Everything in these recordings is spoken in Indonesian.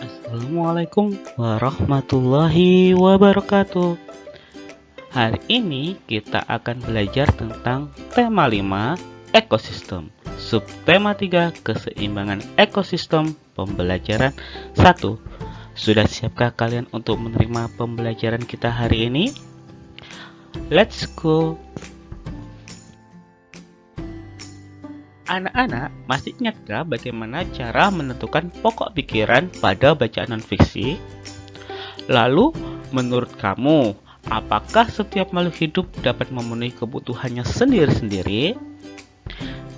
Assalamualaikum warahmatullahi wabarakatuh. Hari ini kita akan belajar tentang tema 5, ekosistem. Subtema 3, keseimbangan ekosistem. Pembelajaran 1. Sudah siapkah kalian untuk menerima pembelajaran kita hari ini? Let's go. Anak-anak masih ingatkah bagaimana cara menentukan pokok pikiran pada bacaan non-fiksi? Lalu, menurut kamu, apakah setiap makhluk hidup dapat memenuhi kebutuhannya sendiri-sendiri?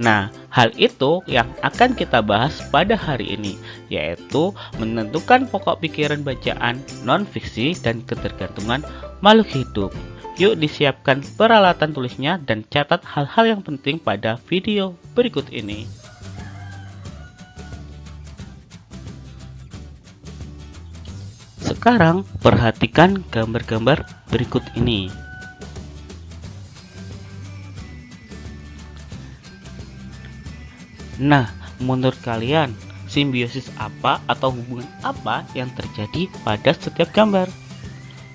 Nah, hal itu yang akan kita bahas pada hari ini, yaitu menentukan pokok pikiran bacaan non-fiksi dan ketergantungan makhluk hidup. Yuk disiapkan peralatan tulisnya dan catat hal-hal yang penting pada video berikut ini. Sekarang perhatikan gambar-gambar berikut ini. Nah, menurut kalian, simbiosis apa atau hubungan apa yang terjadi pada setiap gambar?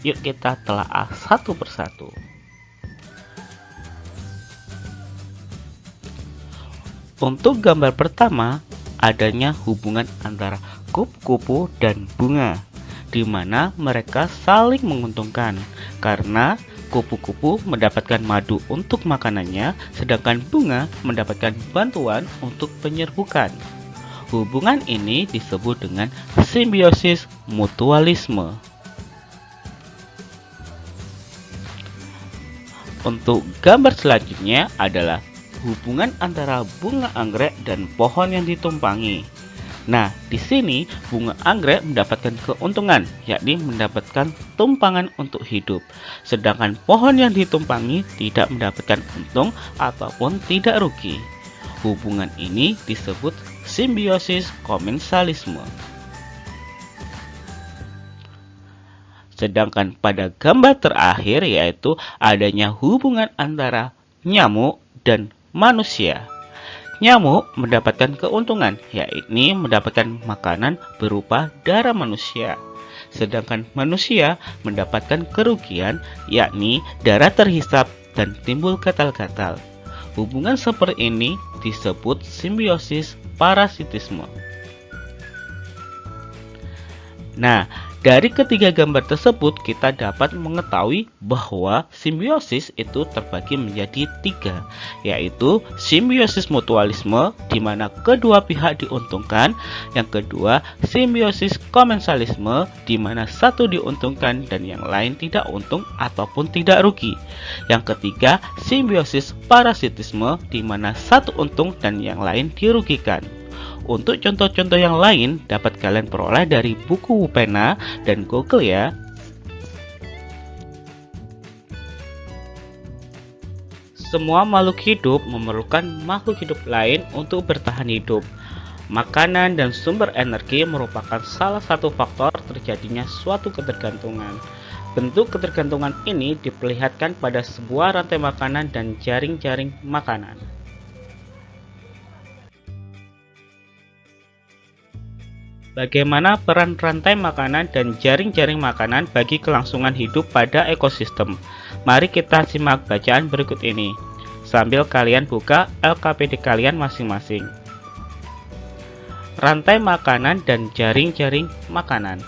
Yuk kita telaah satu persatu. Untuk gambar pertama, adanya hubungan antara kupu-kupu dan bunga, di mana mereka saling menguntungkan karena kupu-kupu mendapatkan madu untuk makanannya, sedangkan bunga mendapatkan bantuan untuk penyerbukan. Hubungan ini disebut dengan simbiosis mutualisme. Untuk gambar selanjutnya adalah hubungan antara bunga anggrek dan pohon yang ditumpangi. Nah, di sini bunga anggrek mendapatkan keuntungan, yakni mendapatkan tumpangan untuk hidup. Sedangkan pohon yang ditumpangi tidak mendapatkan untung ataupun tidak rugi. Hubungan ini disebut simbiosis komensalisme. Sedangkan pada gambar terakhir yaitu adanya hubungan antara nyamuk dan manusia. Nyamuk mendapatkan keuntungan, yakni mendapatkan makanan berupa darah manusia. Sedangkan manusia mendapatkan kerugian, yakni darah terhisap dan timbul gatal-gatal. Hubungan seperti ini disebut simbiosis parasitisme. Nah, dari ketiga gambar tersebut kita dapat mengetahui bahwa simbiosis itu terbagi menjadi 3, yaitu simbiosis mutualisme di mana kedua pihak diuntungkan, yang kedua simbiosis komensalisme di mana satu diuntungkan dan yang lain tidak untung ataupun tidak rugi. Yang ketiga simbiosis parasitisme di mana satu untung dan yang lain dirugikan. Untuk contoh-contoh yang lain dapat kalian peroleh dari buku pena dan Google ya. Semua makhluk hidup memerlukan makhluk hidup lain untuk bertahan hidup. Makanan dan sumber energi merupakan salah satu faktor terjadinya suatu ketergantungan. Bentuk ketergantungan ini diperlihatkan pada sebuah rantai makanan dan jaring-jaring makanan. Bagaimana peran rantai makanan dan jaring-jaring makanan bagi kelangsungan hidup pada ekosistem? Mari kita simak bacaan berikut ini, sambil kalian buka LKPD kalian masing-masing. Rantai makanan dan jaring-jaring makanan.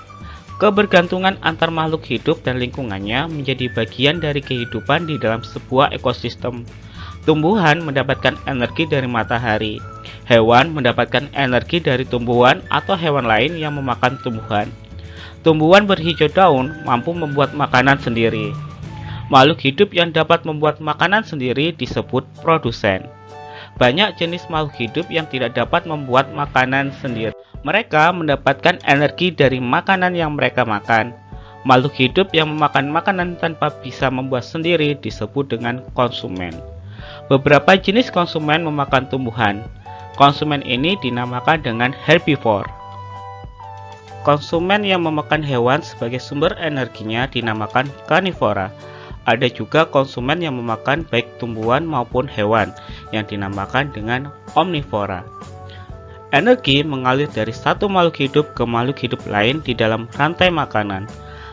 Kebergantungan antar makhluk hidup dan lingkungannya menjadi bagian dari kehidupan di dalam sebuah ekosistem. Tumbuhan mendapatkan energi dari matahari. Hewan mendapatkan energi dari tumbuhan atau hewan lain yang memakan tumbuhan. Tumbuhan berhijau daun mampu membuat makanan sendiri. Makhluk hidup yang dapat membuat makanan sendiri disebut produsen. Banyak jenis makhluk hidup yang tidak dapat membuat makanan sendiri. Mereka mendapatkan energi dari makanan yang mereka makan. Makhluk hidup yang memakan makanan tanpa bisa membuat sendiri disebut dengan konsumen. Beberapa jenis konsumen memakan tumbuhan. Konsumen ini dinamakan dengan herbivore. Konsumen yang memakan hewan sebagai sumber energinya dinamakan karnivora. Ada juga konsumen yang memakan baik tumbuhan maupun hewan yang dinamakan dengan omnivora. Energi mengalir dari satu makhluk hidup ke makhluk hidup lain di dalam rantai makanan.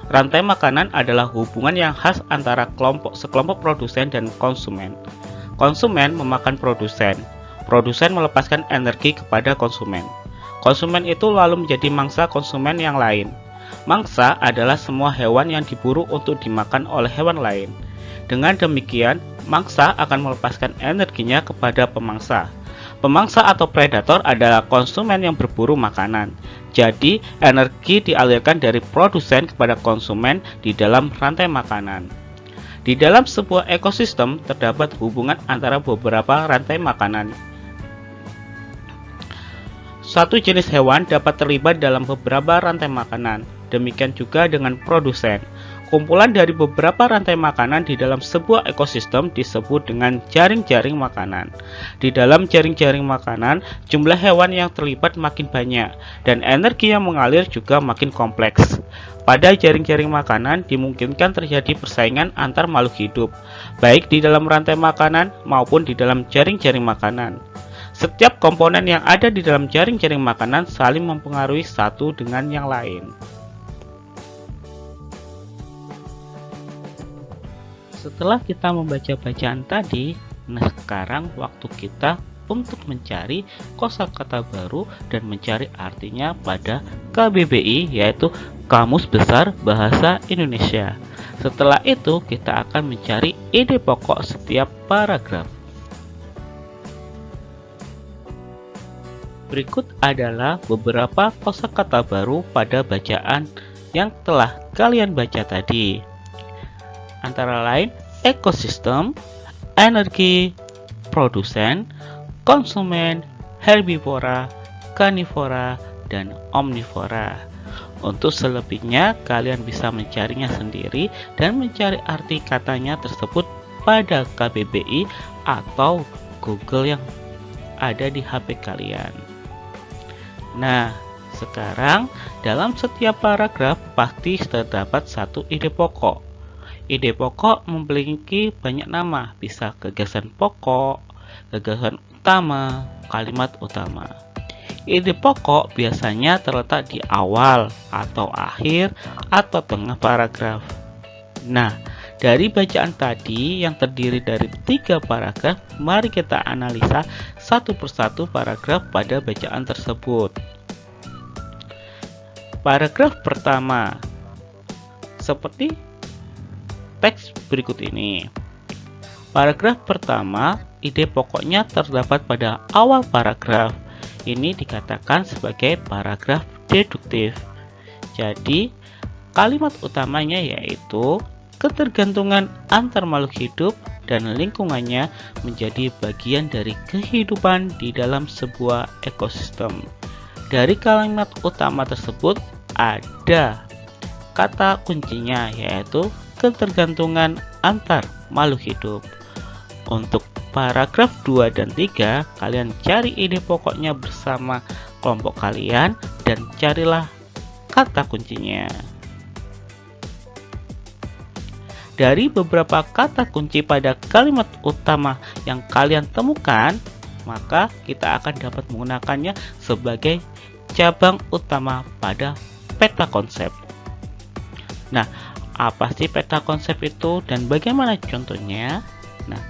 Rantai makanan adalah hubungan yang khas antara sekelompok produsen dan konsumen. Konsumen memakan produsen. Produsen melepaskan energi kepada konsumen. Konsumen itu lalu menjadi mangsa konsumen yang lain. Mangsa adalah semua hewan yang diburu untuk dimakan oleh hewan lain. Dengan demikian, mangsa akan melepaskan energinya kepada pemangsa. Pemangsa atau predator adalah konsumen yang berburu makanan. Jadi, energi dialirkan dari produsen kepada konsumen di dalam rantai makanan. Di dalam sebuah ekosistem terdapat hubungan antara beberapa rantai makanan. Suatu jenis hewan dapat terlibat dalam beberapa rantai makanan. Demikian juga dengan produsen. Kumpulan dari beberapa rantai makanan di dalam sebuah ekosistem disebut dengan jaring-jaring makanan. Di dalam jaring-jaring makanan, jumlah hewan yang terlibat makin banyak, dan energi yang mengalir juga makin kompleks. Pada jaring-jaring makanan dimungkinkan terjadi persaingan antar makhluk hidup, baik di dalam rantai makanan maupun di dalam jaring-jaring makanan. Setiap komponen yang ada di dalam jaring-jaring makanan saling mempengaruhi satu dengan yang lain. Setelah kita membaca bacaan tadi, nah sekarang waktu kita untuk mencari kosakata baru dan mencari artinya pada KBBI, yaitu Kamus Besar Bahasa Indonesia. Setelah itu kita akan mencari ide pokok setiap paragraf. Berikut adalah beberapa kosakata baru pada bacaan yang telah kalian baca tadi. Antara lain ekosistem, energi, produsen, konsumen, herbivora, karnivora, dan omnivora. Untuk selebihnya kalian bisa mencarinya sendiri dan mencari arti katanya tersebut pada KBBI atau Google yang ada di HP kalian. Nah, sekarang dalam setiap paragraf pasti terdapat satu ide pokok. Ide pokok memiliki banyak nama, bisa gagasan pokok, gagasan utama, kalimat utama. Ide pokok biasanya terletak di awal atau akhir atau tengah paragraf. Nah, dari bacaan tadi yang terdiri dari 3 paragraf, mari kita analisa satu persatu paragraf pada bacaan tersebut. Paragraf pertama, seperti teks berikut ini. Paragraf pertama, ide pokoknya terdapat pada awal paragraf. Ini dikatakan sebagai paragraf deduktif. Jadi, kalimat utamanya yaitu ketergantungan antar makhluk hidup dan lingkungannya menjadi bagian dari kehidupan di dalam sebuah ekosistem. Dari kalimat utama tersebut ada kata kuncinya yaitu ketergantungan antar makhluk hidup. Untuk paragraf 2 dan 3, kalian cari ide pokoknya bersama kelompok kalian dan carilah kata kuncinya. Dari beberapa kata kunci pada kalimat utama yang kalian temukan, maka kita akan dapat menggunakannya sebagai cabang utama pada peta konsep. Nah, apa sih peta konsep itu dan bagaimana contohnya? Nah,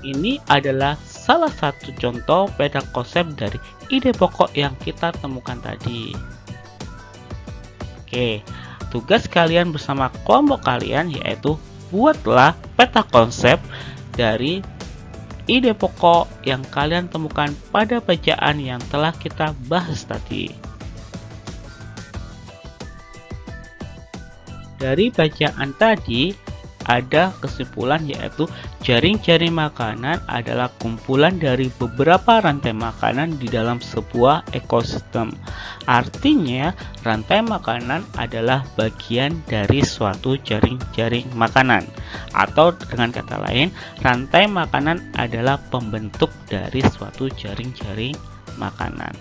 ini adalah salah satu contoh peta konsep dari ide pokok yang kita temukan tadi. Oke, tugas kalian bersama kelompok kalian yaitu buatlah peta konsep dari ide pokok yang kalian temukan pada bacaan yang telah kita bahas tadi. Dari bacaan tadi, ada kesimpulan yaitu jaring-jaring makanan adalah kumpulan dari beberapa rantai makanan di dalam sebuah ekosistem. Artinya, rantai makanan adalah bagian dari suatu jaring-jaring makanan. Atau dengan kata lain, rantai makanan adalah pembentuk dari suatu jaring-jaring makanan.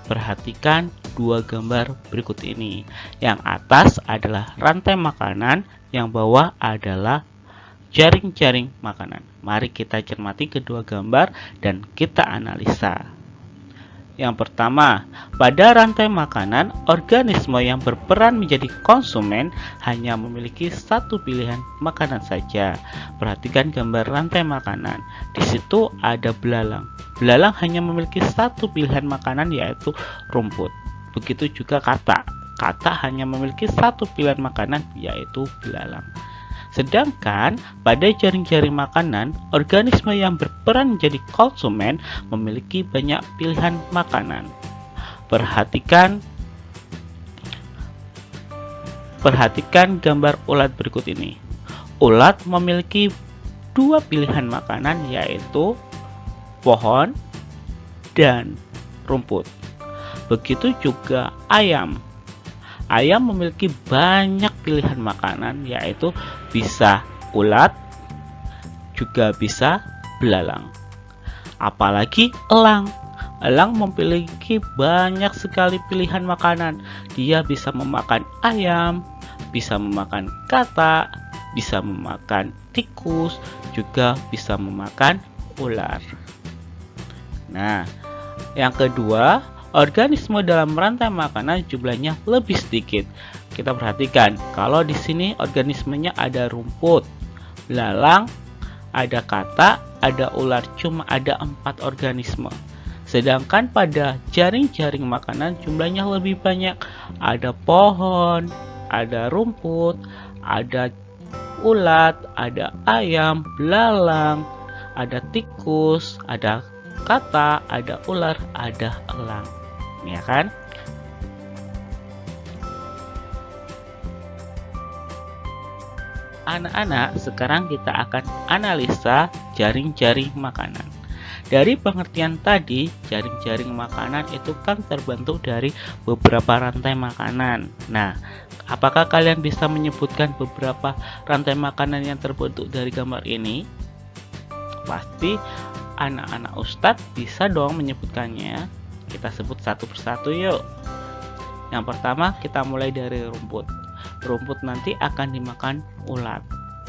Perhatikan dua gambar berikut ini. Yang atas adalah rantai makanan, yang bawah adalah jaring-jaring makanan. Mari kita cermati kedua gambar dan kita analisa. Yang pertama, pada rantai makanan, organisme yang berperan menjadi konsumen hanya memiliki satu pilihan makanan saja. Perhatikan gambar rantai makanan. Di situ ada belalang. Belalang hanya memiliki satu pilihan makanan, yaitu rumput. Begitu juga kata. Kata hanya memiliki satu pilihan makanan, yaitu belalang. Sedangkan pada jaring-jaring makanan, organisme yang berperan menjadi konsumen memiliki banyak pilihan makanan. Perhatikan gambar ulat berikut ini. Ulat memiliki dua pilihan makanan, yaitu pohon dan rumput. Begitu juga ayam. Ayam memiliki banyak pilihan makanan, yaitu bisa ulat, juga bisa belalang. Apalagi elang. Elang memiliki banyak sekali pilihan makanan. Dia bisa memakan ayam, bisa memakan kata, bisa memakan tikus, juga bisa memakan ular. Nah, yang kedua, organisme dalam rantai makanan jumlahnya lebih sedikit. Kita perhatikan, kalau di sini organismenya ada rumput, belalang, ada kata, ada ular, cuma ada 4 organisme. Sedangkan pada jaring-jaring makanan jumlahnya lebih banyak. Ada pohon, ada rumput, ada ulat, ada ayam, belalang, ada tikus, ada kata, ada ular, ada elang. Ya kan? Anak-anak, sekarang kita akan analisa jaring-jaring makanan. Dari pengertian tadi, jaring-jaring makanan itu kan terbentuk dari beberapa rantai makanan. Nah, apakah kalian bisa menyebutkan beberapa rantai makanan yang terbentuk dari gambar ini? Pasti anak-anak Ustadz bisa dong menyebutkannya. Kita sebut satu persatu yuk. Yang pertama, kita mulai dari rumput. Rumput nanti akan dimakan ulat.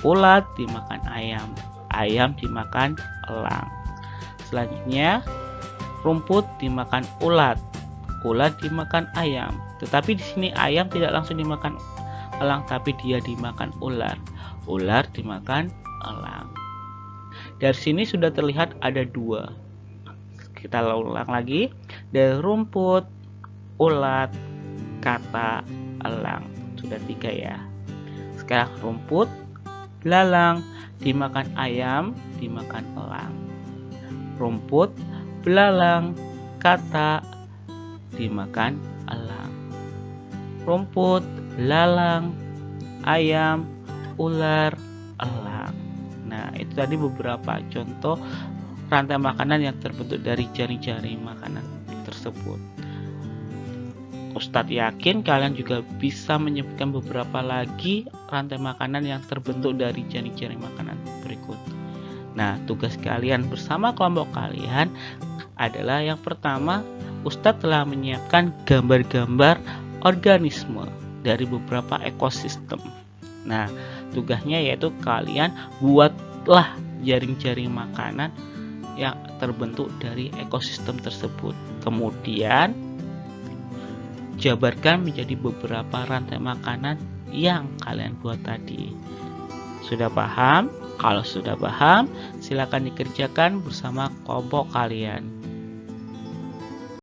Ulat dimakan ayam. Ayam dimakan elang. Selanjutnya, rumput dimakan ulat. Ulat dimakan ayam. Tetapi di sini ayam tidak langsung dimakan elang, tapi dia dimakan ular. Ular dimakan elang. Dari sini sudah terlihat ada 2. Kita ulang lagi. Dari rumput, ulat, kata, elang. Sudah 3 ya. Sekarang rumput, belalang, dimakan ayam, dimakan elang. Rumput, belalang, kata, dimakan elang. Rumput, belalang, ayam, ular, elang. Nah, itu tadi beberapa contoh rantai makanan yang terbentuk dari jaring-jaring makanan tersebut. Ustadz yakin kalian juga bisa menyebutkan beberapa lagi rantai makanan yang terbentuk dari jaring-jaring makanan berikut. Nah, tugas kalian bersama kelompok kalian adalah yang pertama, Ustadz telah menyiapkan gambar-gambar organisme dari beberapa ekosistem. Nah, tugasnya yaitu kalian buatlah jaring-jaring makanan yang terbentuk dari ekosistem tersebut. Kemudian jabarkan menjadi beberapa rantai makanan yang kalian buat tadi. Sudah paham? Kalau sudah paham, silakan dikerjakan bersama kelompok kalian.